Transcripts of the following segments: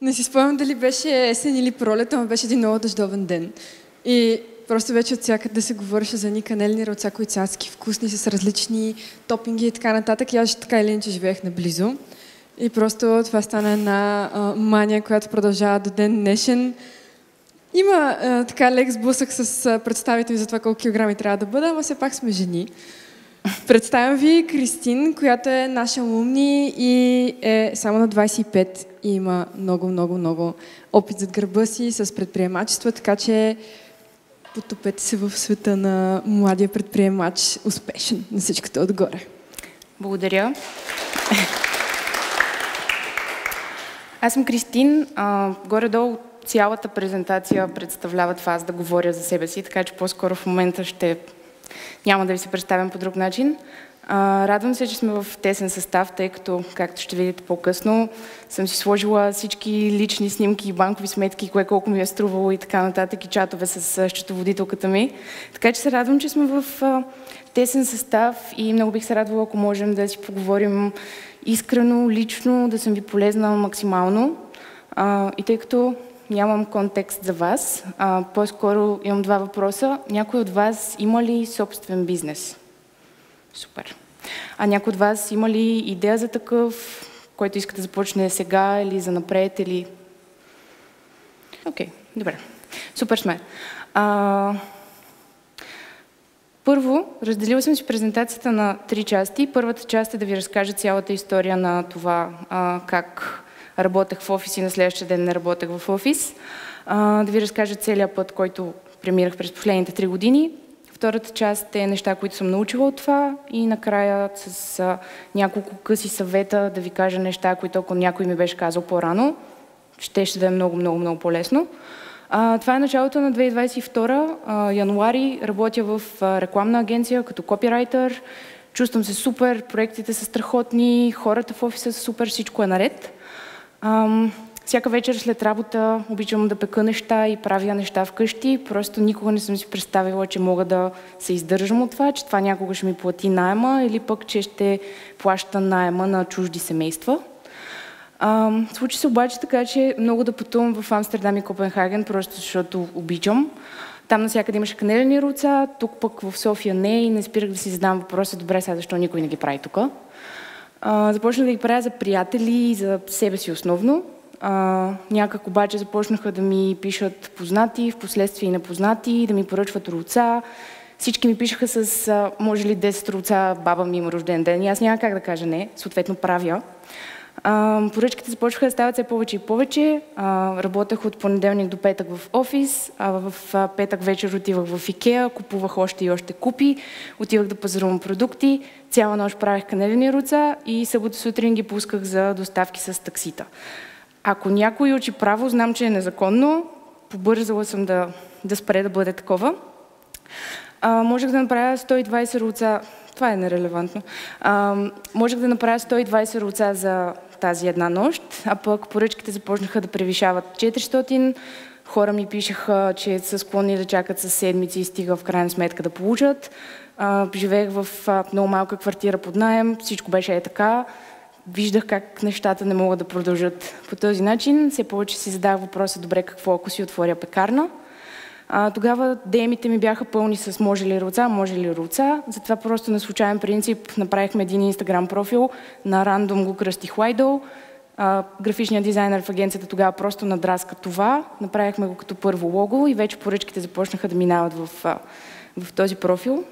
Не си спомням дали беше есен или пролет, но беше един много дъждовен ден. И просто вече от всякъде се говореше за едни канелни рълца, които са адски вкусни, с различни топинги и така нататък. И аз така или иначе живеех наблизо. И просто това стана една мания, която продължава до ден днешен. Има така лек сблъсък с представите ми за това колко килограми трябва да бъда, но все пак сме жени. Представям ви Кристин, която е наша алумни и е само на 25 и има много опит зад гърба си с предприемачество, така че потопете се в света на младия предприемач, успешен на всичкото отгоре. Благодаря. Аз съм Кристин. Горе-долу цялата презентация представлява това аз да говоря за себе си, така че по-скоро в момента няма да ви се представям по друг начин. Радвам се, че сме в тесен състав, тъй като, както ще видите по-късно, съм си сложила всички лични снимки, банкови сметки, кое колко ми е струвало и така нататък, и чатове с счетоводителката ми. Така че се радвам, че сме в тесен състав и много бих се радвала, ако можем да си поговорим искрено, лично, да съм ви полезна максимално. И тъй като нямам контекст за вас, по-скоро имам два въпроса. Някой от вас има ли собствен бизнес? Супер. А някой от вас има ли идея за такъв, който иска да започне сега или за напред, или... Окей, добре. Супер сме. Първо, разделила съм си презентацията на 3 части. Първата част е да ви разкажа цялата история на това как работех в офис и на следващия ден не работех в офис. Да ви разкажа целият път, който премирах през последните 3 години. Втората част е неща, които съм научила от това и накрая с няколко къси съвета да ви кажа неща, които ако някой ми беше казал по-рано, ще да е много по-лесно. Това е началото на 2022, януари, работя в рекламна агенция като копирайтър. Чувствам се супер, проектите са страхотни, хората в офиса са супер, всичко е наред. Всяка вечер след работа обичам да пека неща и правя неща вкъщи. Просто никога не съм си представила, че мога да се издържам от това, че това някога ще ми плати наема или пък, че ще плаща наема на чужди семейства. Случи се обаче така, че много да пътувам в Амстердам и Копенхаген, просто защото обичам. Там навсякъде имаше канелени рълца, тук пък в София не и не спирах да си задам въпроса, добре, сега защо никой не ги прави тук. Започнах да ги правя за приятели и за себе си основно. Някак обаче започнаха да ми пишат познати, впоследствие и непознати, да ми поръчват ролца. Всички ми пишаха с може ли 10 ролца, баба ми има рожден ден и аз няма как да кажа не, съответно правя. Поръчките започнаха да стават все повече и повече. Работех от понеделник до петък в офис, а в петък вечер отивах в Икеа, купувах още и още купи, отивах да пазарувам продукти, цяла нощ правих канелени ролца и събота сутрин ги пусках за доставки с таксита. Ако някой учи право, знам, че е незаконно, побързала съм да спре да бъде такова. Можех да направя 120 ролца, това е нерелевантно, можех да направя 120 ролца за тази една нощ, а пък поръчките започнаха да превишават 400. Хора ми пишеха, че са склонни да чакат със седмици и стига в крайна сметка да получат. Живеех в много малка квартира под наем, всичко беше така. Виждах как нещата не могат да продължат по този начин. Все повече си задах въпроса, добре, какво ако си отворя пекарна. Тогава DM-ите ми бяха пълни с може ли ролца. Затова просто на случайен принцип направихме един Instagram профил, на рандом го кръстих Лайдъл. Графичният дизайнер в агенцията тогава просто надраска това. Направихме го като първо лого и вече поръчките започнаха да минават в този профил.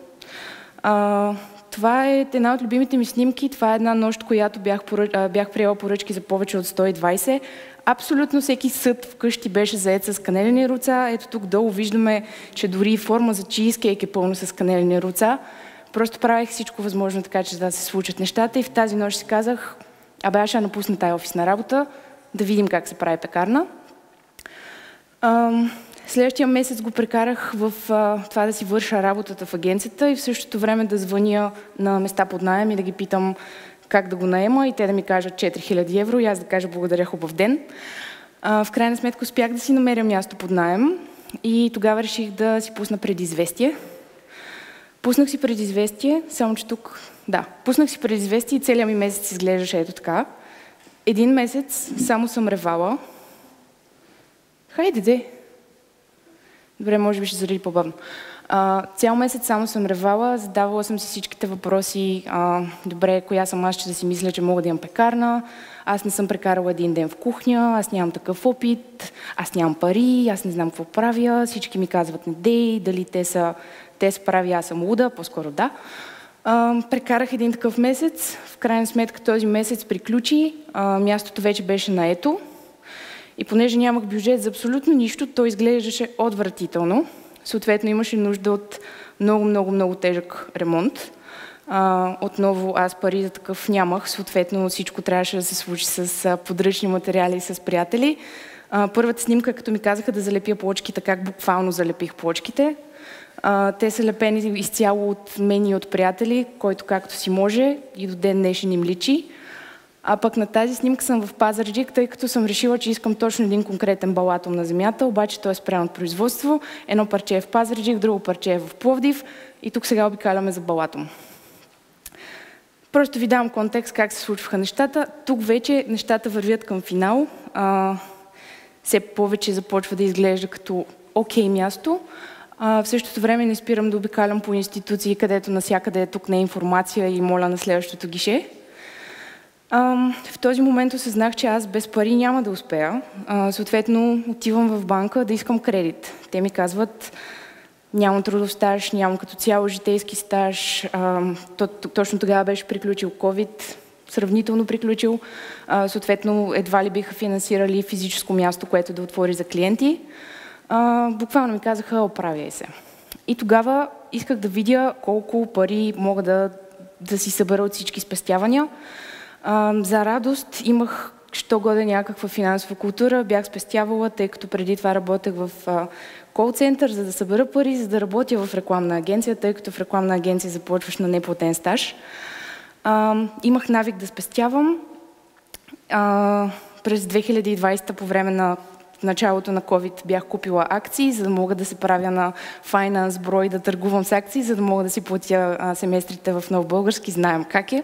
Това е една от любимите ми снимки. Това е една нощ, която бях приела поръчки за повече от 120. Абсолютно всеки съд вкъщи беше заед с канелени ролца. Ето тук долу виждаме, че дори форма за чизкейк е пълно с канелени ролца. Просто правих всичко възможно така, че да се случат нещата и в тази нощ си казах, аз ще напусна тая офисна работа, да видим как се прави пекарна. Следващия месец го прекарах в това да си върша работата в агенцията и в същото време да звъня на места под наем и да ги питам как да го наема и те да ми кажат 4000 евро и аз да кажа благодаря, хубав ден. В крайна сметка успях да си намеря място под наем и тогава реших да си пусна предизвестие. Пуснах си предизвестие, само че тук... Да, пуснах си предизвестие и целият ми месец изглеждаше ето така. Един месец само съм ревала, Хайде де! Добре, може би ще заради по-бавно. Цял месец само съм ревала, задавала съм си всичките въпроси. Добре, коя съм аз, че да си мисля, че мога да имам пекарна. Аз не съм прекарала един ден в кухня, аз нямам такъв опит, аз нямам пари, аз не знам какво правя. Всички ми казват не дей, дали те са прави, аз съм луда, по-скоро да. Прекарах един такъв месец, в крайна сметка този месец приключи, мястото вече беше наето. И понеже нямах бюджет за абсолютно нищо, то изглеждаше отвратително. Съответно имаше нужда от много тежък ремонт. Отново аз пари за такъв нямах, съответно всичко трябваше да се случи с подръчни материали и с приятели. Първата снимка, като ми казаха да залепя плочките, как буквално залепих плочките. Те са лепени изцяло от мен и от приятели, който както си може и до ден днешен им личи. А пък на тази снимка съм в Пазарджик, тъй като съм решила, че искам точно един конкретен балатум на земята, обаче той е спрян от производство. Едно парче е в Пазарджик, друго парче е в Пловдив и тук сега обикаляме за балатум. Просто ви давам контекст как се случваха нещата. Тук вече нещата вървят към финал. Все повече започва да изглежда като окей място. В същото време не спирам да обикалям по институции, където насякъде е тук не информация и моля на следващото гише. В този момент осъзнах, че аз без пари няма да успея. Съответно, отивам в банка да искам кредит. Те ми казват, нямам трудов стаж, нямам като цяло житейски стаж. Точно тогава беше приключил COVID, сравнително приключил. Съответно, едва ли биха финансирали физическо място, което да отвори за клиенти. Буквално ми казаха, оправяй се. И тогава исках да видя колко пари мога да си събера от всички спестявания. За радост имах що-годе някаква финансова култура, бях спестявала, тъй като преди това работех в кол-център, за да събера пари, за да работя в рекламна агенция, тъй като в рекламна агенция започваш на неплатен стаж. Имах навик да спестявам. През 2020 по време на началото на COVID бях купила акции, за да мога да се правя на Finance Bro и да търгувам с акции, за да мога да си платя семестрите в Нов Български, знаем как е.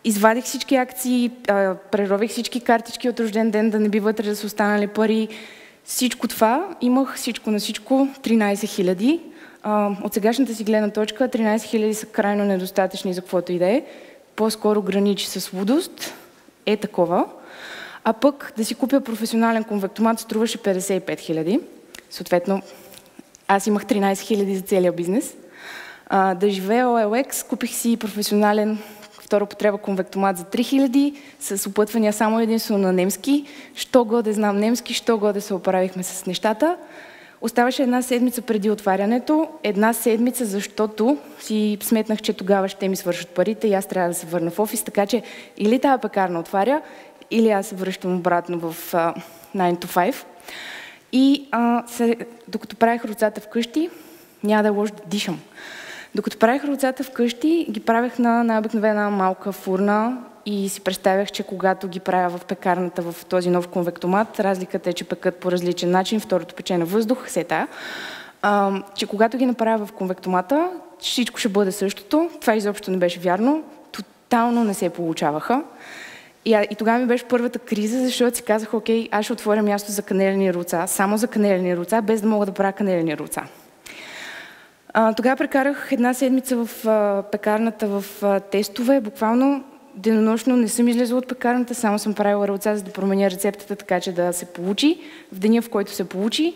Извадих всички акции, прерових всички картички от рожден ден, да не би вътре да са останали пари. Всичко това, имах всичко на всичко, 13 000. От сегашната си гледна точка, 13 000 са крайно недостатъчни за каквото и да е. По-скоро граничи с лудост, е такова. А пък да си купя професионален конвектомат струваше 55 000. Съответно, аз имах 13 000 за целия бизнес. Да живея OLX, купих си професионален втора потреба конвектомат за 3000 с опътвания само единствено на немски. Що годе знам немски, що годе се оправихме с нещата. Оставаше една седмица преди отварянето. Една седмица, защото си сметнах, че тогава ще ми свършат парите и аз трябва да се върна в офис, така че или тази пекарна отваря, или аз се връщам обратно в 9 to 5. И докато правих руцата вкъщи, няма да е лошо да дишам. Докато правих руцата вкъщи, ги правех на най-обикновена малка фурна и си представях, че когато ги правя в пекарната в този нов конвектомат, разликата е, че пекат по различен начин, второто пече на въздух, че когато ги направя в конвектомата, всичко ще бъде същото. Това изобщо не беше вярно. Тотално не се получаваха. И тогава ми беше първата криза, защото си казах, окей, аз ще отворя място за канелени руца, само за канелени руца, без да мога да правя канелени руца. Тогава прекарах една седмица в пекарната в тестове, буквално денонощно не съм излезла от пекарната, само съм правила руца, за да променя рецептата, така че да се получи. В деня, в който се получи,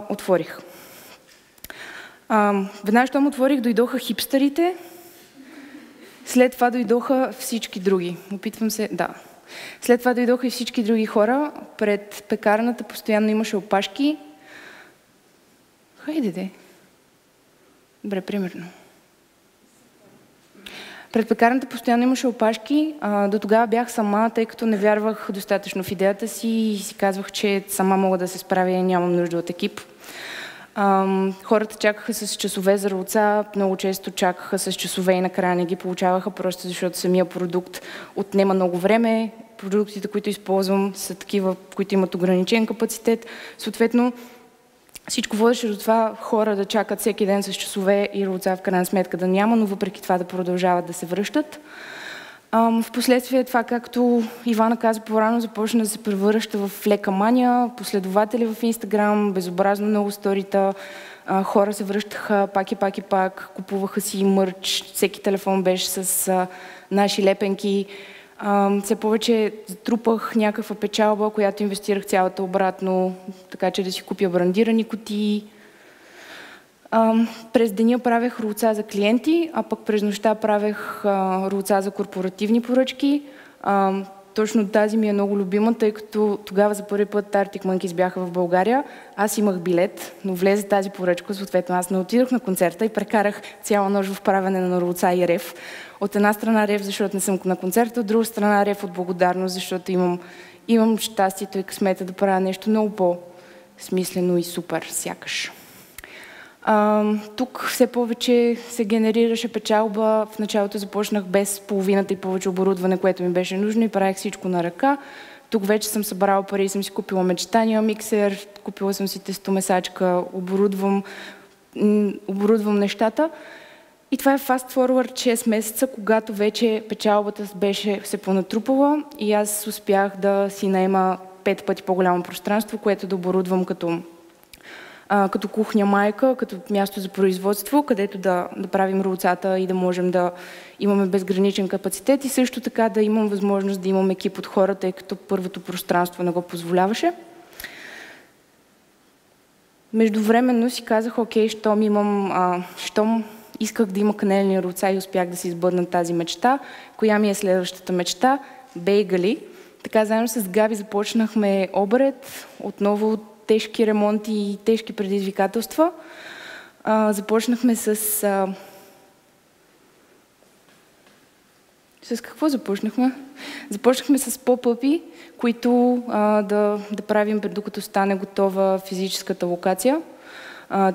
отворих. Веднага, щом отворих, дойдоха хипстърите, след това дойдоха всички други. Опитвам се, да. След това дойдоха и всички други хора. Пред пекарната постоянно имаше опашки. Хайде де. Добре, примерно. Пред пекарната постоянно имаше опашки. До тогава бях сама, тъй като не вярвах достатъчно в идеята си и си казвах, че сама мога да се справя и нямам нужда от екип. Хората чакаха с часове за руца, много често чакаха с часове и накрая не ги получаваха, просто защото самия продукт отнема много време. Продуктите, които използвам, са такива, които имат ограничен капацитет. Съответно, всичко водеше до това хора да чакат всеки ден с часове и руца в крайна сметка да няма, но въпреки това да продължават да се връщат. Впоследствие това, както Ивана каза по-рано, започна да се превръща в лека мания, последователи в Инстаграм, безобразно много сторита, хора се връщаха пак и пак, купуваха си мърч, всеки телефон беше с наши лепенки. Все повече затрупах някаква печалба, която инвестирах цялата обратно, така че да си купя брандирани кутии. През деня правех рулца за клиенти, а пък през нощта правех рулца за корпоративни поръчки. Точно тази ми е много любима, тъй като тогава за първи път Arctic Monkeys бяха в България. Аз имах билет, но влезе тази поръчка, съответно аз не отидох на концерта и прекарах цяла нощ в правене на рулца и рев. От една страна рев, защото не съм на концерта, от друга страна рев от благодарност, защото имам щастието и късмета да правя нещо много по-смислено и супер, сякаш. Тук все повече се генерираше печалба. В началото започнах без половината и повече оборудване, което ми беше нужно и правих всичко на ръка. Тук вече съм събрала пари и съм си купила мечтания миксер, купила съм си тестомесачка, оборудвам нещата. И това е fast forward 6 месеца, когато вече печалбата беше се понатрупала и аз успях да си наема 5 пъти по-голямо пространство, което да оборудвам като кухня майка, като място за производство, където да правим рулцата и да можем да имаме безграничен капацитет и също така да имам възможност да имам екип от хора, тъй като първото пространство не го позволяваше. Междувременно си казах, окей, щом исках да има канелени рулца и успях да си избъдна тази мечта. Коя ми е следващата мечта? Бейгали. Така заедно с Габи започнахме обред, отново тежки ремонти и тежки предизвикателства. Започнахме с какво започнахме? Започнахме с поп-ъпи, които да правим докато стане готова физическата локация,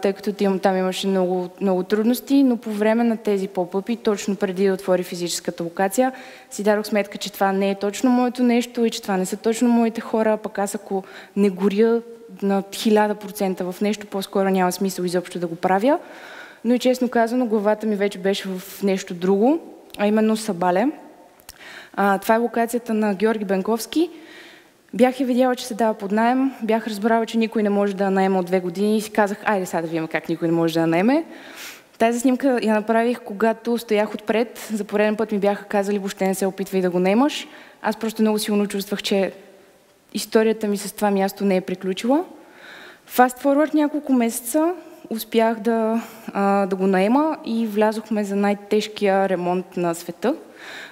тъй като там имаше много трудности, но по време на тези поп-ъпи, точно преди да отвори физическата локация, си дадох сметка, че това не е точно моето нещо и че това не са точно моите хора, пък аз ако не горя на 1000% в нещо, по-скоро няма смисъл изобщо да го правя. Но и честно казано, главата ми вече беше в нещо друго, а именно Сабале. Това е локацията на Георги Бенковски. Бях я видяла, че се дава под наем, бях разбрала, че никой не може да наема от 2 години и си казах, айде сега да видим как никой не може да наеме. Тази снимка я направих, когато стоях отпред. За пореден път ми бяха казали, въобще не се опитвай да го наемаш. Аз просто много силно чувствах, че историята ми с това място не е приключила. Fast forward няколко месеца успях да го наема и влязохме за най-тежкия ремонт на света.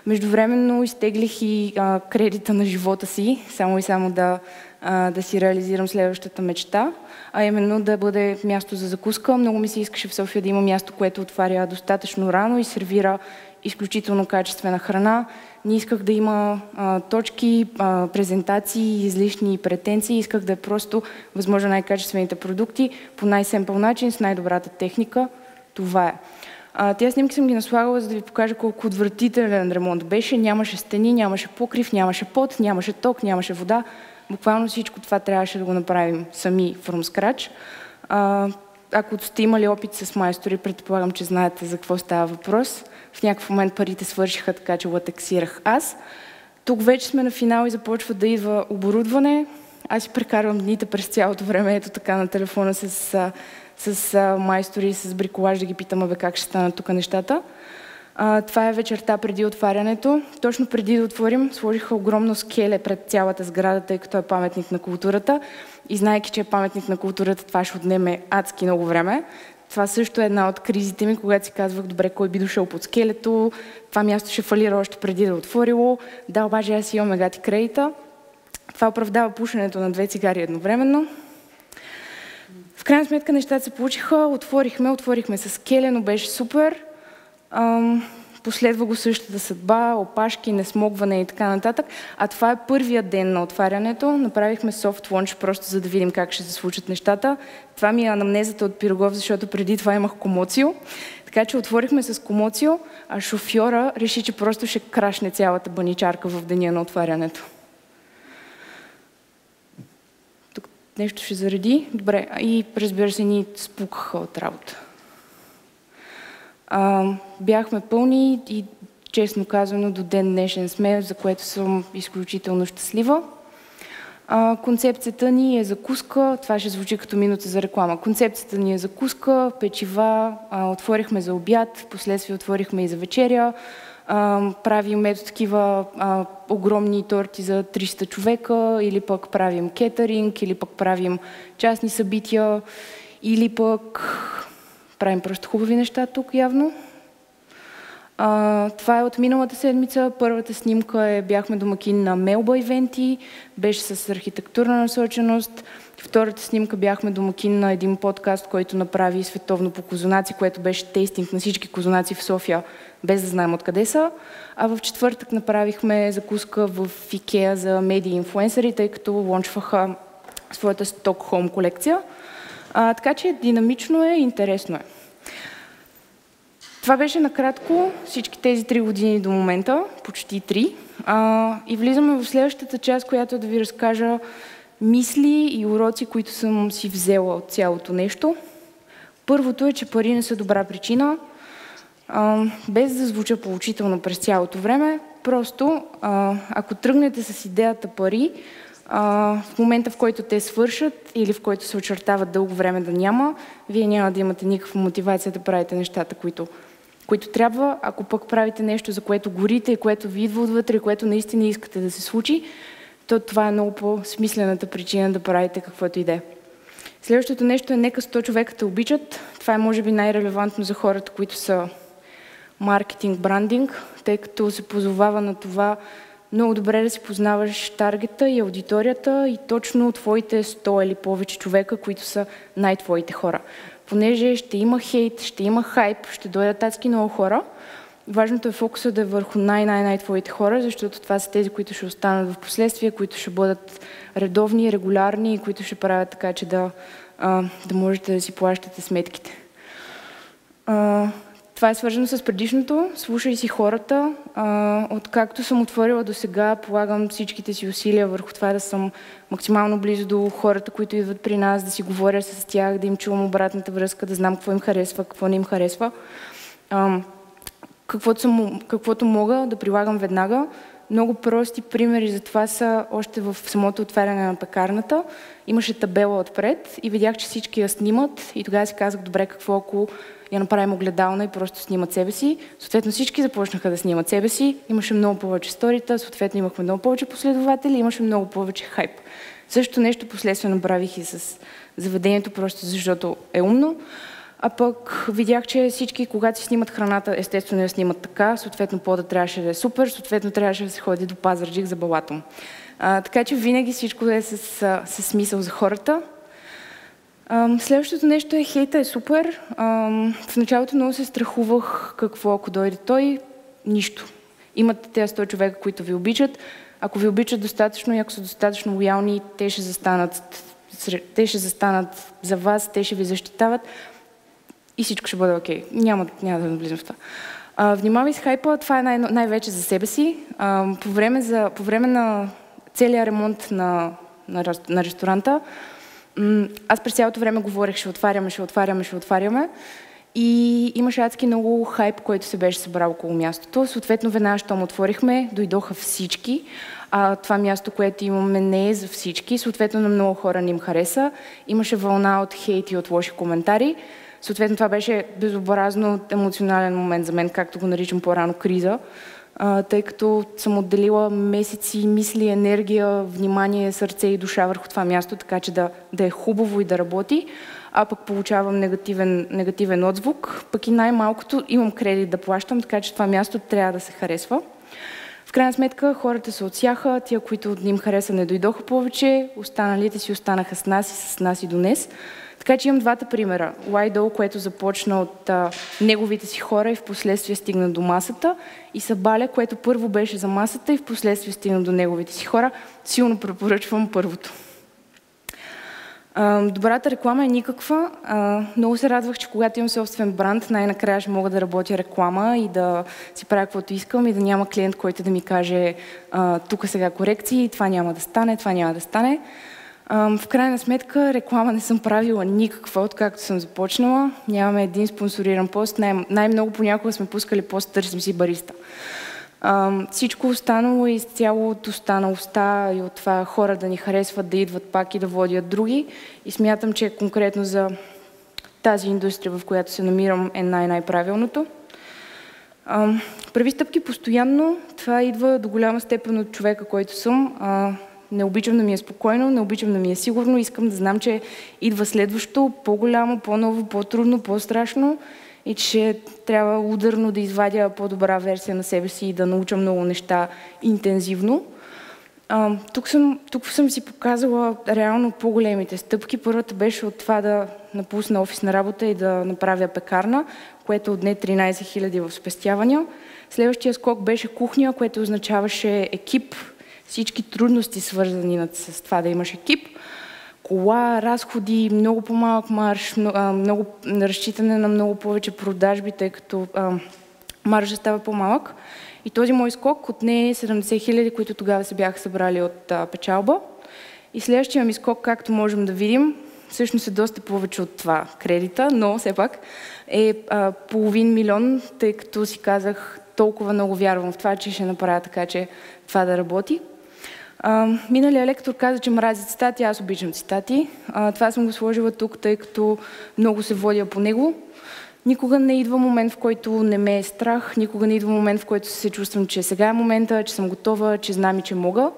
Междувременно изтеглих и кредита на живота си, само да си реализирам следващата мечта, а именно да бъде място за закуска. Много ми се искаше в София да има място, което отваря достатъчно рано и сервира изключително качествена храна. Не исках да има точки, презентации, излишни претенции. Исках да е просто възможно най-качествените продукти по най-семпъл начин, с най-добрата техника. Това е. Тези снимки съм ги наслагала, за да ви покажа колко отвратителен ремонт беше. Нямаше стени, нямаше покрив, нямаше пот, нямаше ток, нямаше вода. Буквално всичко това трябваше да го направим сами from scratch. Ако сте имали опит с майстори, предполагам, че знаете за какво става въпрос. В някакъв момент парите свършиха, така че латексирах аз. Тук вече сме на финал и започва да идва оборудване. Аз си прекарвам дните през цялото време, ето така на телефона с майстори, с бриколаж, да ги питам, как ще станат тук нещата. Това е вечерта преди отварянето. Точно преди да отворим, сложиха огромно скеле пред цялата сграда, тъй като е паметник на културата. И знаейки, че е паметник на културата, това ще отнеме адски много време. Това също е една от кризите ми, когато си казвах, добре, кой би дошъл под скелето, това място ще фалира още преди да отворило. Да, обаче аз имам мегати кредита. Това оправдава пушенето на 2 цигари едновременно. В крайна сметка нещата се получиха, отворихме с скеле, но беше супер. Последва го същата съдба, опашки, несмогване и така нататък. А това е първият ден на отварянето. Направихме soft launch, просто за да видим как ще се случат нещата. Това ми е анамнезата от Пирогов, защото преди това имах комоцио. Така че отворихме с комоцио, а шофьора реши, че просто ще крашне цялата баничарка в деня на отварянето. Тук нещо ще зареди. Добре, и разбира се, ни спукаха от работа. Бяхме пълни и честно казано, до ден днешен сме, за което съм изключително щастлива. Концепцията ни е закуска, това ще звучи като минута за реклама. Концепцията ни е закуска, печива, отворихме за обяд, впоследствие отворихме и за вечеря. Правим ето такива огромни торти за 300 човека, или пък правим кетеринг, или пък правим частни събития, или пък правим просто хубави неща тук явно. Това е от миналата седмица. Първата снимка бяхме домакин на Мелба ивенти, беше с архитектурна насоченост. Втората снимка бяхме домакин на един подкаст, който направи световно по козунаци, което беше тейстинг на всички козунаци в София, без да знаем откъде са. А в четвъртък направихме закуска в Икеа за медии инфлуенсъри, тъй като лончваха своята Стокхолм колекция. Така че динамично е, интересно е. Това беше накратко всички тези 3 години до момента, почти 3. И влизаме в следващата част, която да ви разкажа мисли и уроци, които съм си взела от цялото нещо. Първото е, че пари не са добра причина. Без да звуча поучително през цялото време, просто ако тръгнете с идеята пари, в момента, в който те свършат или в който се очертават дълго време да няма, вие няма да имате никаква мотивация да правите нещата, които трябва. Ако пък правите нещо, за което горите и което ви идва отвътре, и което наистина искате да се случи, то това е много по-смислената причина да правите каквото и да е. Следващото нещо е нека 100 човека те обичат. Това е може би най-релевантно за хората, които са маркетинг, брандинг, тъй като се позовава на това много добре да си познаваш таргета и аудиторията и точно твоите 100 или повече човека, които са най-твоите хора. Понеже ще има хейт, ще има хайп, ще дойдат адски много хора, важното е фокуса да е върху най-твоите хора, защото това са тези, които ще останат в последствие, които ще бъдат редовни, регулярни и които ще правят така, че да можете да си плащате сметките. Това е свързано с предишното. Слушай си хората. Откакто съм отворила до сега, полагам всичките си усилия върху това да съм максимално близо до хората, които идват при нас, да си говоря с тях, да им чувам обратната връзка, да знам какво им харесва, какво не им харесва. Каквото мога да прилагам веднага. Много прости примери за това са още в самото отваряне на пекарната. Имаше табела отпред и видях, че всички я снимат и тогава си казах, добре, какво ако я направим огледална и просто снимат себе си. Съответно всички започнаха да снимат себе си. Имаше много повече сторита, съответно имахме много повече последователи, имаше много повече хайп. Също нещо последствие направих и с заведението, просто защото е умно. А пък видях, че всички, когато си снимат храната, естествено я снимат така, съответно пода трябваше да е супер, съответно трябваше да се ходи до Пазарджик за балатом. Така че винаги всичко да е с смисъл за хората. Следващото нещо е хейта е супер. В началото много се страхувах какво ако дойде той. Нищо. Имате тези 100 човека, които ви обичат. Ако ви обичат достатъчно и ако са достатъчно лоялни, те ще застанат за вас, те ще ви защитават и всичко ще бъде окей. Няма да навлизам в това. Внимавай с хайпа, това е най-вече за себе си. По време на целия ремонт на ресторанта, аз през цялото време говорех, ще отваряме. И имаше адски много хайп, който се беше събрал около мястото. Съответно, веднага, щом отворихме, дойдоха всички. Това място, което имаме, не е за всички. Съответно, на много хора не им хареса. Имаше вълна от хейт и от лоши коментари. Съответно, това беше безобразно емоционален момент за мен, както го наричам по-рано криза, тъй като съм отделила месеци, мисли, енергия, внимание, сърце и душа върху това място, така че да е хубаво и да работи, а пък получавам негативен отзвук, пък и най-малкото имам кредит да плащам, така че това място трябва да се харесва. В крайна сметка хората се отсяха, тия, които не им хареса, не дойдоха повече, останалите си останаха с нас и до днес. Така че имам двата примера. Лайдол, което започна от неговите си хора и в последствие стигна до масата, и Сабаля, което първо беше за масата и в последствие стигна до неговите си хора. Силно препоръчвам първото. Добрата реклама е никаква. Много се радвах, че когато имам собствен бранд, най-накрая ще мога да работя реклама и да си правя каквото искам и да няма клиент, който да ми каже тук сега корекции, това няма да стане. В крайна сметка реклама не съм правила никаква, откакто съм започнала. Нямаме един спонсориран пост. Най-много понякога сме пускали пост, търсим си бариста. Всичко останало е изцяло от останалостта и от това хора да ни харесват, да идват пак и да водят други. И смятам, че конкретно за тази индустрия, в която се намирам, е най-правилното. Прави стъпки постоянно. Това идва до голяма степен от човека, който съм. Не обичам да ми е спокойно, не обичам да ми е сигурно. Искам да знам, че идва следващо, по-голямо, по-ново, по-трудно, по-страшно и че трябва ударно да извадя по-добра версия на себе си и да науча много неща интензивно. Тук съм си показала реално по-големите стъпки. Първата беше от това да напусна офисна работа и да направя пекарна, което отне 13 000 в спестявания. Следващия скок беше кухня, което означаваше екип, всички трудности свързани с това да имаш екип, кола, разходи, много по-малък марж, много разчитане на много повече продажби, тъй като маржа става по-малък. И този мой скок отне 70 000, които тогава се бяха събрали от печалба. И следващия ми скок, както можем да видим, всъщност е доста повече от това кредита, но все пак е $500 000, тъй като си казах, толкова много вярвам в това, че ще направя така, че това да работи. Миналия лектор каза, че мрази цитати, аз обичам цитати. Това съм го сложила тук, тъй като много се водя по него. Никога не идва момент, в който не ме е страх, никога не идва момент, в който се чувствам, че сега е момента, че съм готова, че знам и че мога.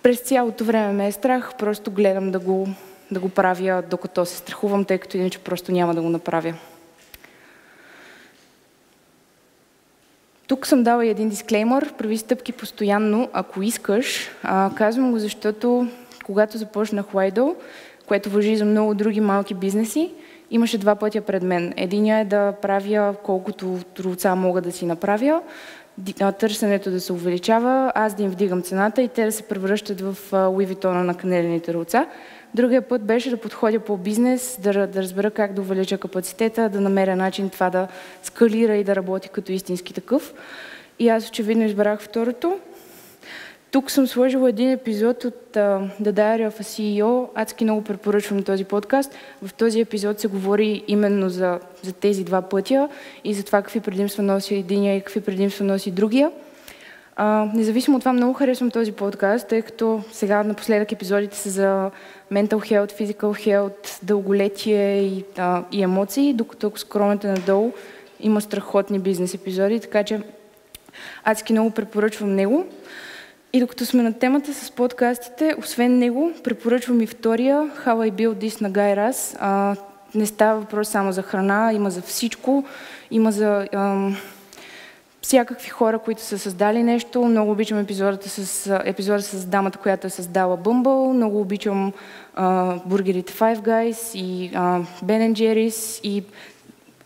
През цялото време ме е страх, просто гледам да го правя, докато се страхувам, тъй като иначе просто няма да го направя. Тук съм дала един дисклеймър, прави стъпки постоянно, ако искаш. Казвам го, защото когато започнах Wido, което важи за много други малки бизнеси, имаше два пътя пред мен. Единият е да правя колкото руца мога да си направя, търсенето да се увеличава, аз да им вдигам цената и те да се превръщат в Луи Витона на канелените руца. Другия път беше да подходя по бизнес, да разбера как да увелича капацитета, да намеря начин това да скалира и да работи като истински такъв. И аз очевидно избрах второто. Тук съм сложила един епизод от The Diary of a CEO. Адски много препоръчвам този подкаст. В този епизод се говори именно за тези два пътя и за това какви предимства носи единия и какви предимства носи другия. Независимо от това, много харесвам този подкаст, тъй като сега напоследък епизодите са за mental health, physical health, дълголетие и емоции, докато ако скромете надолу, има страхотни бизнес епизоди, така че адски много препоръчвам него. И докато сме на темата с подкастите, освен него, препоръчвам и втория, How I Built This на Гай Рас. Не става въпрос само за храна, има за всичко, има за всякакви хора, които са създали нещо. Много обичам епизода с дамата, която е създала Bumble. Много обичам бургерите Five Guys и Ben & Jerry's. И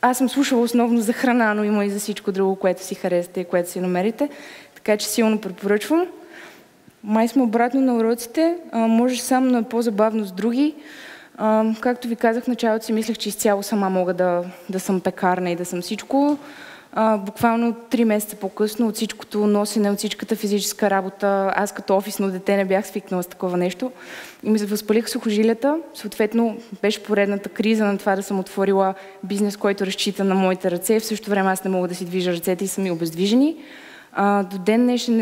аз съм слушала основно за храна, но има и за всичко друго, което си харесате и което си намерите. Така че силно препоръчвам. Май сме обратно на уроците. Може сам, но е по-забавно с други. Както ви казах в началото, си мислех, че изцяло сама мога да съм пекарна и да съм всичко. Буквално 3 месеца по-късно от всичкото носене, от всичката физическа работа, аз като офисно дете не бях свикнала с такова нещо и ми се възпалих сухожилията. Съответно беше поредната криза на това да съм отворила бизнес, който разчита на моите ръце. В същото време аз не мога да си движа ръцете и са ми обездвижени. До ден днешен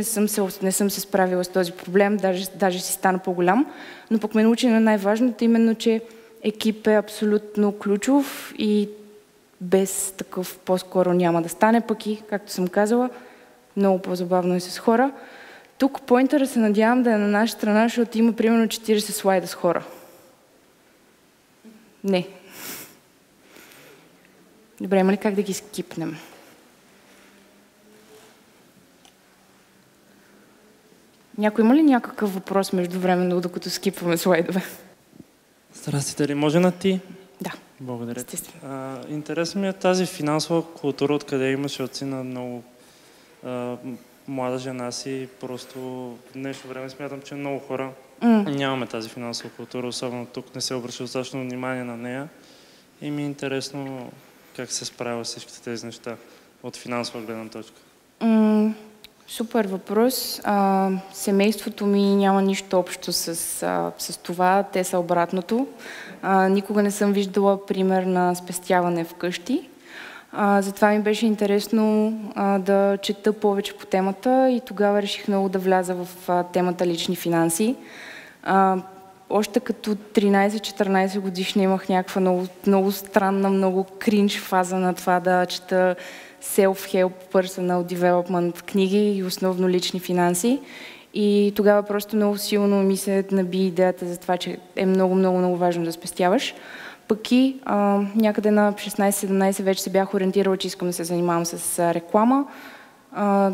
не съм се справила с този проблем, даже си стана по-голям, но пък ме научи на най-важното, именно, че екип е абсолютно ключов и без такъв по-скоро няма да стане, пък и, както съм казала, много по-забавно е с хора. Тук поинтъра се надявам да е на наша страна, защото има примерно 40 слайда с хора. Не. Добре, има ли как да ги скипнем? Някой има ли някакъв въпрос междувременно, докато скипваме слайдове? Здрасти, дали може на ти? Да. Благодаря. Интересно ми е тази финансова култура, откъде имаш от си на много млада жена си. Просто в днешно време смятам, че много хора нямаме тази финансова култура, особено тук не се обръща достатъчно внимание на нея. И ми е интересно как се справя с всичките тези неща от финансова гледна точка. Супер въпрос. Семейството ми няма нищо общо с това. Те са обратното. Никога не съм виждала пример на спестяване вкъщи. Затова ми беше интересно да чета повече по темата и тогава реших много да вляза в темата лични финанси. Още като 13-14 годишна имах някаква много, много странна, много кринж фаза на това да чета self-help, personal development книги и основно лични финанси. И тогава просто много силно ми се наби идеята за това, че е много, много, много важно да спестяваш. Пък и някъде на 16-17 вече се бях ориентирала, че искам да се занимавам с реклама.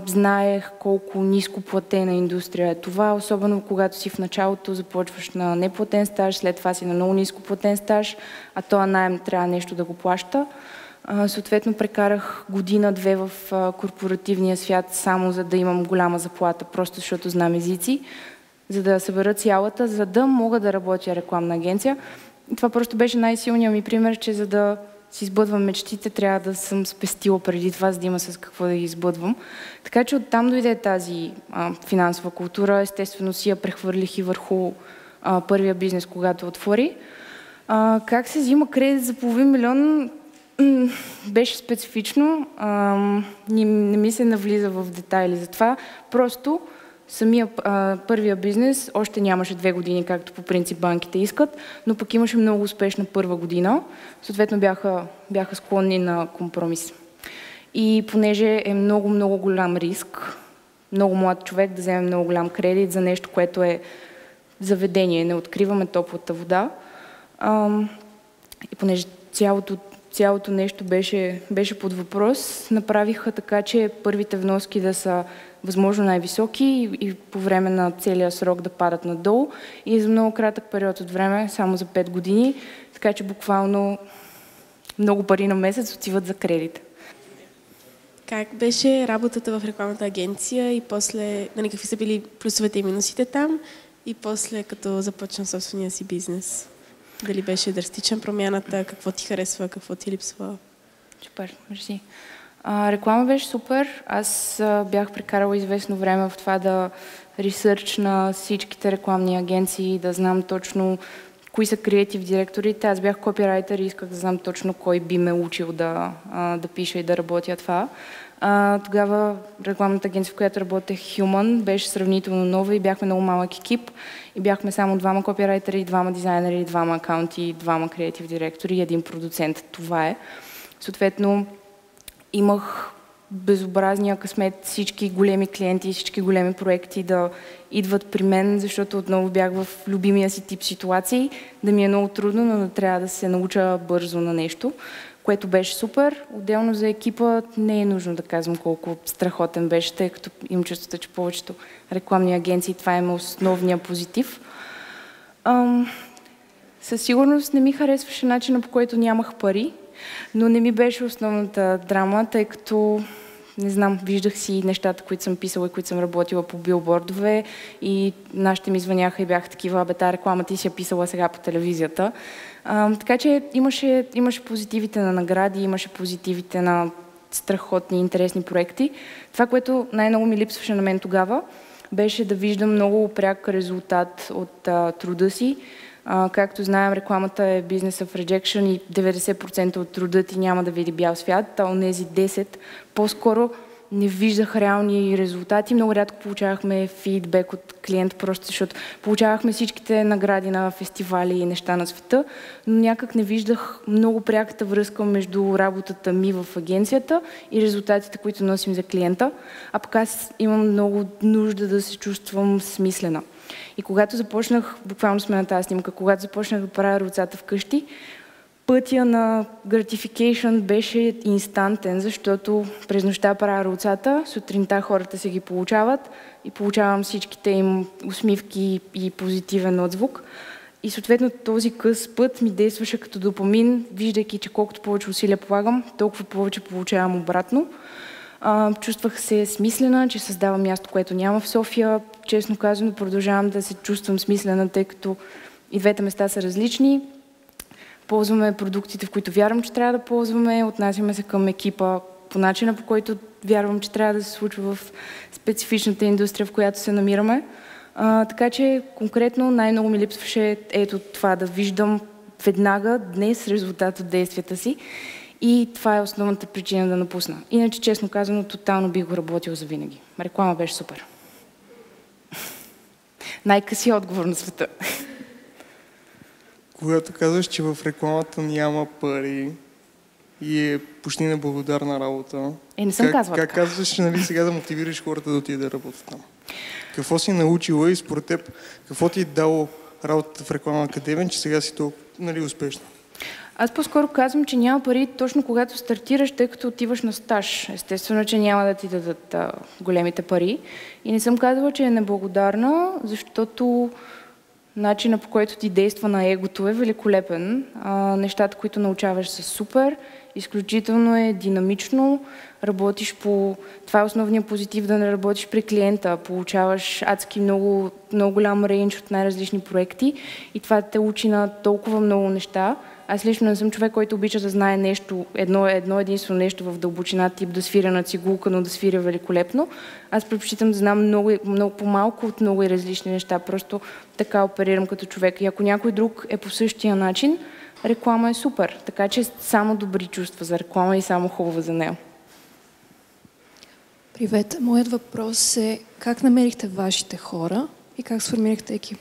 Знаех колко ниско платена индустрия е това, особено когато си в началото започваш на неплатен стаж, след това си на много ниско платен стаж, а този наем трябва нещо да го плаща. Съответно прекарах година-две в корпоративния свят само за да имам голяма заплата, просто защото знам езици, за да събера цялата, за да мога да работя рекламна агенция. И това просто беше най-силният ми пример, че за да си избъдвам мечтите, трябва да съм спестила преди това, за да има с какво да ги избъдвам. Така че оттам дойде тази финансова култура. Естествено си я прехвърлих и върху първия бизнес, когато отвори. Как се взима кредит за $500,000? Беше специфично. Не ми се навлиза в детайли за това. Просто самия първия бизнес още нямаше 2 години, както по принцип банките искат, но пък имаше много успешна първа година. Съответно бяха склонни на компромис. И понеже е много, много голям риск, много млад човек да вземе много голям кредит за нещо, което е заведение, не откриваме топлата вода. И понеже цялото нещо беше под въпрос, направиха така, че първите вноски да са възможно най-високи и по време на целия срок да падат надолу и за много кратък период от време, само за 5 години, така че буквално много пари на месец отиват за кредит. Как беше работата в рекламната агенция и после, какви са били плюсовете и минусите там и после като започна собствения си бизнес? Дали беше драстична промяната, какво ти харесва, какво ти липсва? Супер, мерси. Реклама беше супер. Аз бях прекарала известно време в това да ресърч на всичките рекламни агенции, да знам точно кои са креатив директорите. Аз бях копирайтер и исках да знам точно кой би ме учил да пиша и да работя това. Тогава рекламната агенция, в която работех, Human, беше сравнително нова и бяхме много малък екип. И бяхме само 2 копирайтери, 2 дизайнери, 2 акаунти, 2 креатив директори и 1 продуцент. Това е. Съответно, имах безобразния късмет всички големи клиенти, всички големи проекти да идват при мен, защото отново бях в любимия си тип ситуации, да ми е много трудно, но да трябва да се науча бързо на нещо, което беше супер. Отделно за екипа не е нужно да казвам колко страхотен беше, тъй като имам чувството, че повечето рекламни агенции това е основния позитив. Със сигурност не ми харесваше начина, по който нямах пари, но не ми беше основната драма, тъй като, не знам, виждах си нещата, които съм писала и които съм работила по билбордове и нашите ми звъняха и бяха такива, тази реклама ти си я писала сега по телевизията. Така че имаше позитивите на награди, имаше позитивите на страхотни, интересни проекти. Това, което най-много ми липсваше на мен тогава, беше да виждам много пряк резултат от труда си. Както знаем, рекламата е business of rejection и 90% от труда ти няма да види бял свят, а онези 10% по-скоро не виждах реални резултати. Много рядко получавахме фидбек от клиент, просто защото получавахме всичките награди на фестивали и неща на света, но някак не виждах много пряката връзка между работата ми в агенцията и резултатите, които носим за клиента, а пък аз имам много нужда да се чувствам смислена. И когато започнах, буквално сме на тази снимка, когато започнах да правя ролцата вкъщи, пътя на gratification беше инстантен, защото през нощта правя ролцата, сутринта хората се ги получават и получавам всичките им усмивки и позитивен отзвук. И съответно този къс път ми действаше като допамин, виждайки, че колкото повече усилия полагам, толкова повече получавам обратно. Чувствах се смислена, че създавам място, което няма в София. Честно казано, продължавам да се чувствам смислена, тъй като и двете места са различни. Ползваме продуктите, в които вярвам, че трябва да ползваме. Отнасяме се към екипа по начина, по който вярвам, че трябва да се случва в специфичната индустрия, в която се намираме. Така че конкретно най-много ми липсваше ето това, да виждам веднага днес резултат от действията си. И това е основната причина да напусна. Иначе, честно казано, тотално бих го работил за винаги. Реклама беше супер. Най-къси отговор на света. Когато казваш, че в рекламата няма пари и е почти неблагодарна работа, не съм казвала как казваш, нали, сега да мотивираш хората да отидат да работят там? Какво си научила и според теб, какво ти е дало работата в Рекламна академия, че сега си толкова, нали, успешна? Аз по-скоро казвам, че няма пари точно когато стартираш, тъй като отиваш на стаж. Естествено, че няма да ти дадат големите пари. И не съм казала, че е неблагодарна, защото начинът, по който ти действа на егото, е великолепен. Нещата, които научаваш, са супер. Изключително е динамично. Работиш по... Това е основният позитив, да не работиш при клиента. Получаваш адски много голям рейндж от най-различни проекти и това те учи на толкова много неща. Аз лично не съм човек, който обича да знае нещо, едно единствено нещо в дълбочина, тип да свиря на цигулка, но да свиря великолепно. Аз предпочитам да знам много по-малко от много и различни неща. Просто така оперирам като човек. И ако някой друг е по същия начин, реклама е супер. Така че само добри чувства за реклама и само хубава за нея. Привет! Моят въпрос е как намерихте вашите хора и как сформирахте екип?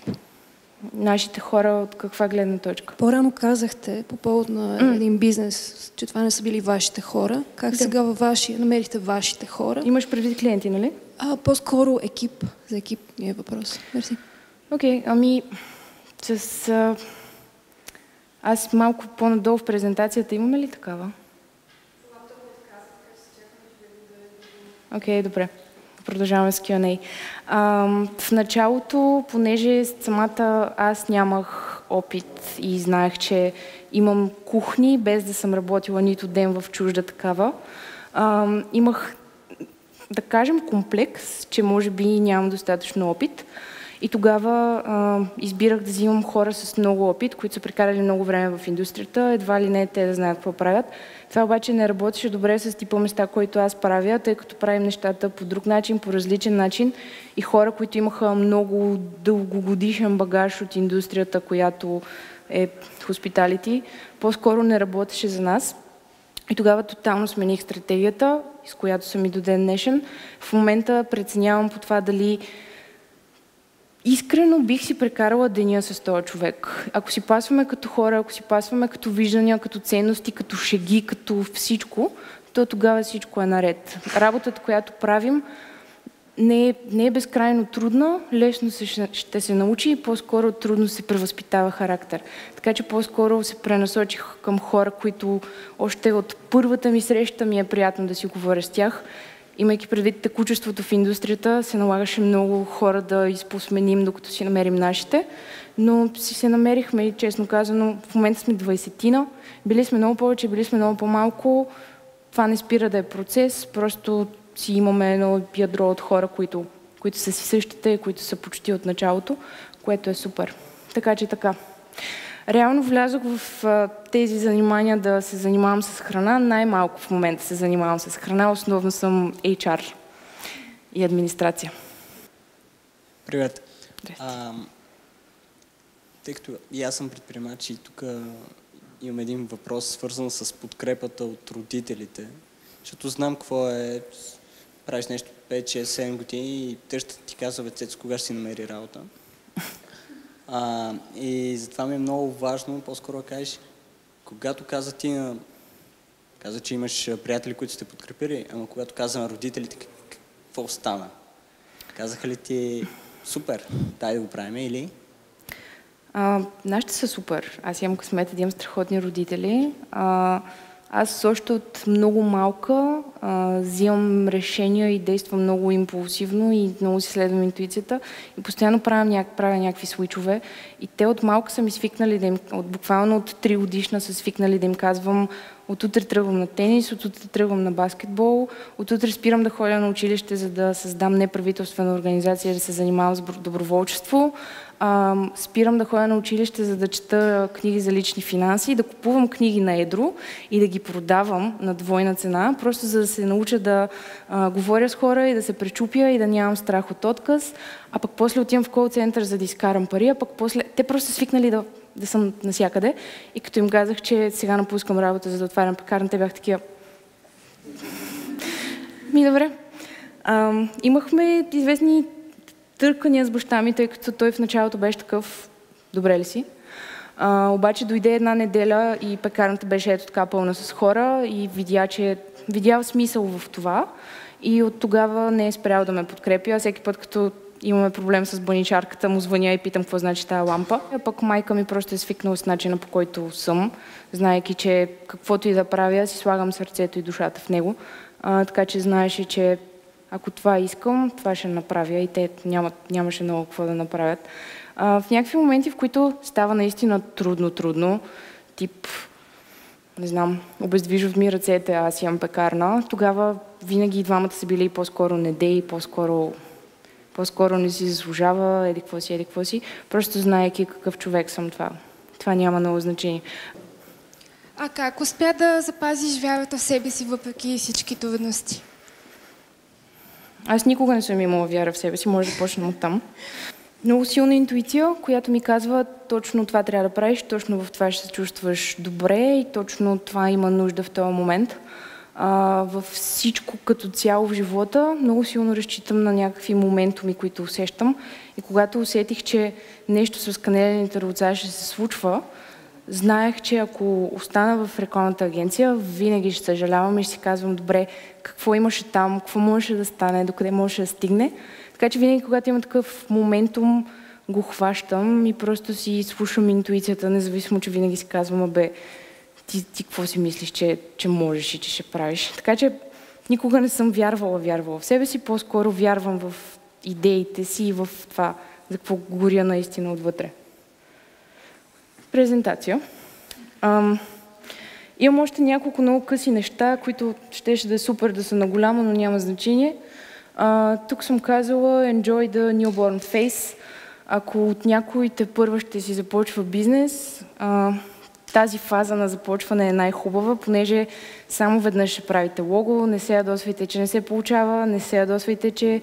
Нашите хора от каква гледна точка? По-рано казахте по повод на един бизнес, че това не са били вашите хора. Как сега във вашия намерихте вашите хора? Имаш предвид клиенти, нали? По-скоро екип. За екип ми е въпрос. Мерси. Окей, аз малко по-надолу в презентацията имаме ли такава? Окей, добре. Продължаваме с Q&A. В началото, понеже самата аз нямах опит и знаех, че имам кухни, без да съм работила нито ден в чужда такава, имах, да кажем, комплекс, че може би нямам достатъчно опит. И тогава избирах да взимам хора с много опит, които са прекарали много време в индустрията, едва ли не те да знаят какво правят. Това обаче не работеше добре с типа места, които аз правя, тъй като правим нещата по друг начин, по различен начин и хора, които имаха много дългогодишен багаж от индустрията, която е hospitality, по-скоро не работеше за нас. И тогава тотално смених стратегията, с която съм и до ден днешен. В момента преценявам по това дали искрено бих си прекарала деня с този човек. Ако си пасваме като хора, ако си пасваме като виждания, като ценности, като шеги, като всичко, то тогава всичко е наред. Работата, която правим, не е безкрайно трудна, лесно ще се научи и по-скоро трудно се превъзпитава характер. Така че по-скоро се пренасочих към хора, които още от първата ми среща ми е приятно да си говоря с тях. Имайки предвид текучеството в индустрията, се налагаше много хора да изпосменим, докато си намерим нашите. Но си се намерихме и, честно казано, в момента сме 20-тина. Били сме много повече, били сме много по-малко. Това не спира да е процес, просто си имаме едно ядро от хора, които са си същите, които са почти от началото, което е супер. Така че така. Реално влязох в тези занимания да се занимавам с храна. Най-малко в момента се занимавам с храна. Основно съм HR и администрация. Привет. Тъй като и аз съм предприемач и тук имам един въпрос, свързан с подкрепата от родителите. Защото знам какво е, правиш нещо 5, 6, 7 години и те ще ти казва, Цецо, кога ще си намери работа. И затова ми е много важно, по-скоро да кажеш, когато каза, че имаш приятели, които сте подкрепили, ама когато каза на родителите, какво стана? Казаха ли ти, супер, дай да го правим или? Нашите са супер. Аз имам късмета да имам страхотни родители. Аз още от много малка взимам решения и действам много импулсивно и много си следвам интуицията и постоянно правя някакви свичове. И те от малка са ми свикнали буквално от 3 годишна са свикнали да им казвам: отутре тръгвам на тенис, отутре тръгвам на баскетбол, отутре спирам да ходя на училище, за да създам неправителствена организация, да се занимавам с доброволчество. спирам да ходя на училище, за да чета книги за лични финанси, да купувам книги на едро и да ги продавам на двойна цена, просто за да се науча да говоря с хора и да се пречупя и да нямам страх от отказ, а пък после отивам в кол-център, за да изкарам пари, а пък после те просто свикнали да съм насякъде и като им казах, че сега напускам работа, за да отварям пекарна, те бях такива. Добре. Имахме известни търкания с баща ми, тъй като той в началото беше такъв, добре ли си? Обаче дойде една неделя и пекарната беше ето така пълна с хора и видя смисъл в това и от тогава не е спрял да ме подкрепя. Всеки път, като имаме проблем с баничарката, му звъня и питам какво значи тая лампа. А пък майка ми просто е свикнала с начина, по който съм, знаейки, че каквото и да правя, си слагам сърцето и душата в него. Така че знаеше, че ако това искам, това ще направя и те нямаше много какво да направят. В някакви моменти, в които става наистина трудно, тип, не знам, обездвижват ми ръцете, аз имам пекарна, тогава винаги и двамата са били по-скоро недей, по-скоро не си заслужава, еди какво си, просто знаейки какъв човек съм това. Това няма много значение. А как успя да запазиш вярата в себе си, въпреки всички трудности? Аз никога не съм имала вяра в себе си, може да почнем от там. Много силна интуиция, която ми казва точно това трябва да правиш, точно в това ще се чувстваш добре и точно това има нужда в този момент. Във всичко като цяло в живота много силно разчитам на някакви моментуми, които усещам. И когато усетих, че нещо с канелените ръца ще се случва, знаех, че ако остана в рекламната агенция, винаги ще съжалявам и ще си казвам, добре, какво имаше там, какво можеше да стане, докъде можеше да стигне. Така че винаги, когато има такъв моментум, го хващам и просто си слушам интуицията, независимо, че винаги си казвам, ти какво си мислиш, че можеш и че ще правиш. Така че никога не съм вярвала в себе си, по-скоро вярвам в идеите си и в това, за какво горя наистина отвътре. Презентация. Имам още няколко много къси неща, които щеше да е супер да са наголямо, но няма значение. Тук съм казала enjoy the newborn phase. Ако от някой тепърва ще си започва бизнес, тази фаза на започване е най-хубава, понеже само веднъж ще правите лого, не се ядосвайте, че не се получава, не се ядосвайте, че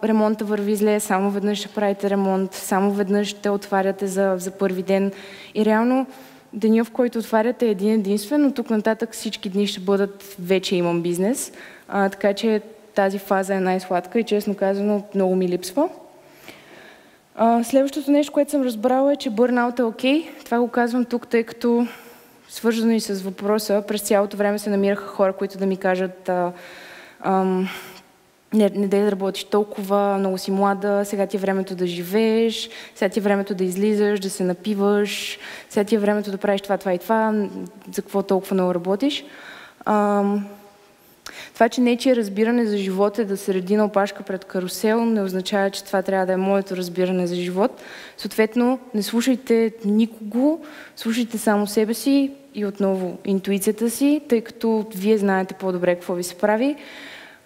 ремонта върви зле, само веднъж ще правите ремонт, само веднъж ще отваряте за първи ден. И реално деня, в който отваряте е един единствен, но тук нататък всички дни ще бъдат вече имам бизнес. Така че тази фаза е най-сладка и честно казано много ми липсва. Следващото нещо, което съм разбрала е, че бърнаут е окей. Това го казвам тук, тъй като свързано и с въпроса, през цялото време се намираха хора, които да ми кажат не дай да работиш толкова, много си млада, сега ти е времето да живееш, сега ти е времето да излизаш, да се напиваш, сега ти е времето да правиш това и това, за какво толкова много работиш. Това, че нечие разбиране за живот е да се реди на опашка пред карусел, не означава, че това трябва да е моето разбиране за живот. Съответно, не слушайте никого, слушайте само себе си и отново интуицията си, тъй като вие знаете по-добре какво ви се прави.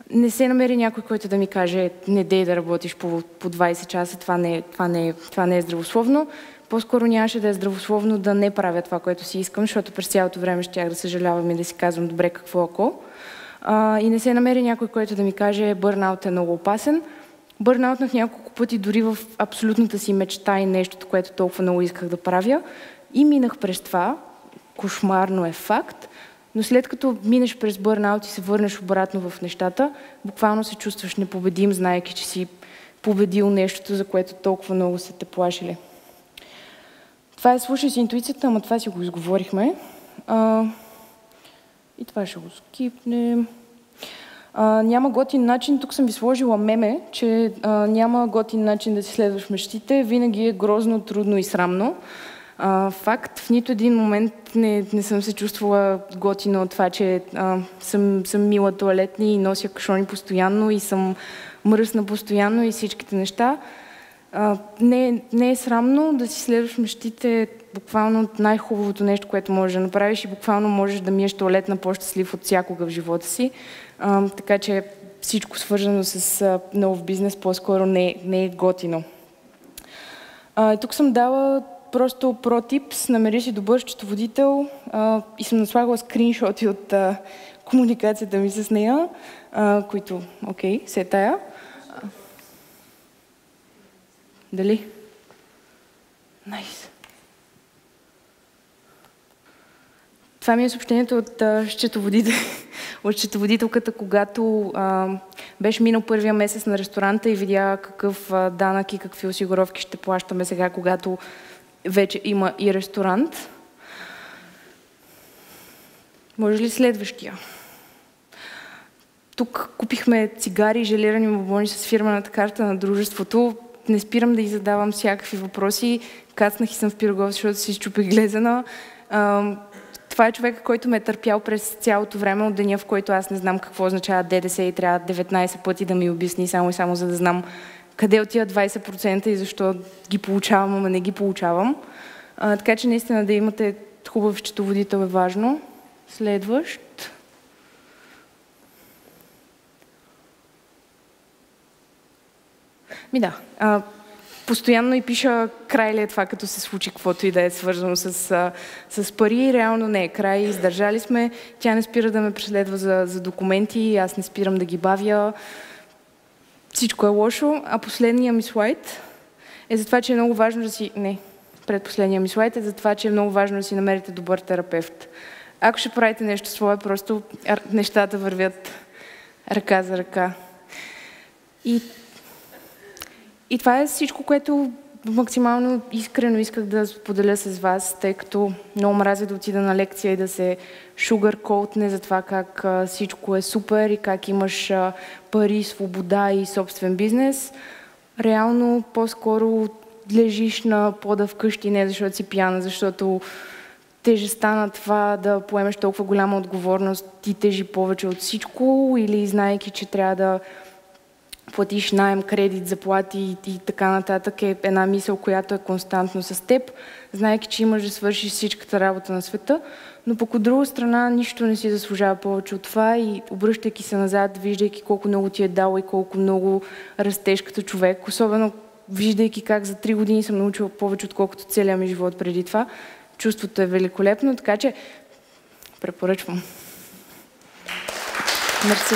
Не се намери някой, който да ми каже, не дей да работиш по 20 часа, това не е здравословно. По-скоро нямаше да е здравословно да не правя това, което си искам, защото през цялото време щях да съжалявам и да си казвам, добре, какво ако. И не се намери някой, който да ми каже, бърнаут е много опасен. Бърнаутнах няколко пъти дори в абсолютната си мечта и нещото, което толкова много исках да правя. И минах през това. Кошмарно е факт. Но след като минеш през бърнаут и се върнеш обратно в нещата, буквално се чувстваш непобедим, знаейки, че си победил нещото, за което толкова много са те плашили. Това е слушай с интуицията, ама това си го изговорихме. И това ще го скипнем. Няма готин начин, тук съм ви сложила меме, че няма готин начин да си следваш мечтите, винаги е грозно, трудно и срамно. Факт, в нито един момент не съм се чувствала готина от това, че съм мила тоалетни и нося кашони постоянно и съм мръсна постоянно и всичките неща. Не е срамно да си следваш мечтите, буквално най-хубавото нещо, което можеш да направиш и буквално можеш да миеш тоалетна по-щастлив от всякога в живота си. Така че всичко свързано с нов бизнес по-скоро не е готино. Тук съм дала просто про-типс, намери си добър счетоводител и съм наслагала скриншоти от комуникацията ми с нея, които, окей, се тая. Дали? Найс. Това ми е съобщението от счетоводителката, когато беше минал първия месец на ресторанта и видя какъв данък и какви осигуровки ще плащаме сега, когато вече има и ресторант. Може ли следващия? Тук купихме цигари и желирани бомбони с фирмената карта на дружеството. Не спирам да й задавам всякакви въпроси. Кацнах и съм в Пирогов, защото си изчупих глезена. Това е човека, който ме е търпял през цялото време от деня, в който аз не знам какво означава ДДС и трябва 19 пъти да ми обясни само и само за да знам къде отиват 20% и защо ги получавам, ама не ги получавам. Така че наистина да имате хубав счетоводител е важно. Следващ. Постоянно и пиша край ли е това, като се случи каквото и да е свързано с пари. Реално не е край. Издържали сме. Тя не спира да ме преследва за документи, аз не спирам да ги бавя. Всичко е лошо. А последния ми слайд е за това, че е много важно да си... Не, предпоследния ми слайд е за това, че е много важно да си намерите добър терапевт. Ако ще правите нещо свое, просто нещата вървят ръка за ръка. И това е всичко, което максимално искрено исках да споделя с вас, тъй като много мразя да отида на лекция и да се sugarcoat-не за това как всичко е супер и как имаш пари, свобода и собствен бизнес. Реално по-скоро лежиш на пода вкъщи, не защото си пияна, защото тежестта на това да поемеш толкова голяма отговорност ти тежи повече от всичко или знаейки, че трябва да платиш наем, кредит, заплати и така нататък е една мисъл, която е константно с теб, знаейки, че имаш да свършиш всичката работа на света, но пък от друга страна нищо не си заслужава повече от това и обръщайки се назад, виждайки колко много ти е дало и колко много растеш като човек, особено виждайки как за 3 години съм научила повече, отколкото целия ми живот преди това, чувството е великолепно, така че препоръчвам. Мерси.